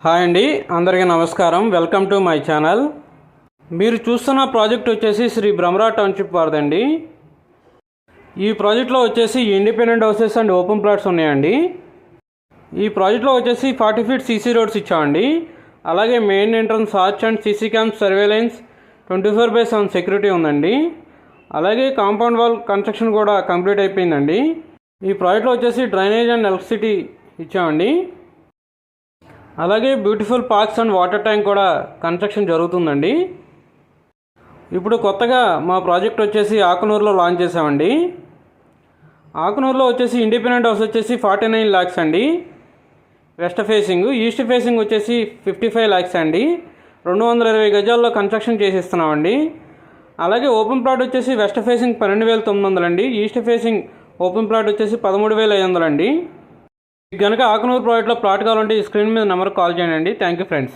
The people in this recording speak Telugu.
హాయ్ అండి, అందరికీ నమస్కారం. Welcome to my channel. మీరు చూస్తున్న ప్రాజెక్ట్ వచ్చేసి శ్రీ బ్రహ్మరా టౌన్షిప్ వారిదండి. ఈ ప్రాజెక్ట్లో వచ్చేసి independent houses and open plots ఉన్నాయండి. ఈ ప్రాజెక్ట్లో వచ్చేసి 40 ఫీట్ సీసీ రోడ్స్ ఇచ్చామండి. అలాగే main entrance arch and CC cams surveillance 24/7 security ఉందండి. అలాగే కాంపౌండ్ వాల్ కన్స్ట్రక్షన్ కూడా కంప్లీట్ అయిపోయిందండి. ఈ ప్రాజెక్ట్లో వచ్చేసి డ్రైనేజ్ అండ్ ఎలక్ట్రిసిటీ ఇచ్చామండి. అలాగే beautiful parks and water tank కూడా కన్స్ట్రక్షన్ జరుగుతుందండి. ఇప్పుడు కొత్తగా మా ప్రాజెక్ట్ వచ్చేసి ఆకునూరులో లాంచ్ చేసామండి. ఆకునూరులో వచ్చేసి ఇండిపెండెంట్ హౌస్ వచ్చేసి 49 lakhs అండి. వెస్ట్ ఫేసింగ్, ఈస్ట్ ఫేసింగ్ వచ్చేసి 55 lakhs అండి. 220 గజాల్లో కన్స్ట్రక్షన్ చేసిస్తున్నామండి. అలాగే ఓపెన్ ప్లాట్ వచ్చేసి వెస్ట్ ఫేసింగ్ 12,900 అండి. ఈస్ట్ ఫేసింగ్ ఓపెన్ ప్లాట్ వచ్చేసి 13,500 అండి. కనుక ఆకునూరు ప్రాజెక్ట్లో ప్లాట్ కావాలంటే ఈ స్క్రీన్ మీద నెంబర్కి కాల్ చేయండి. Thank you friends.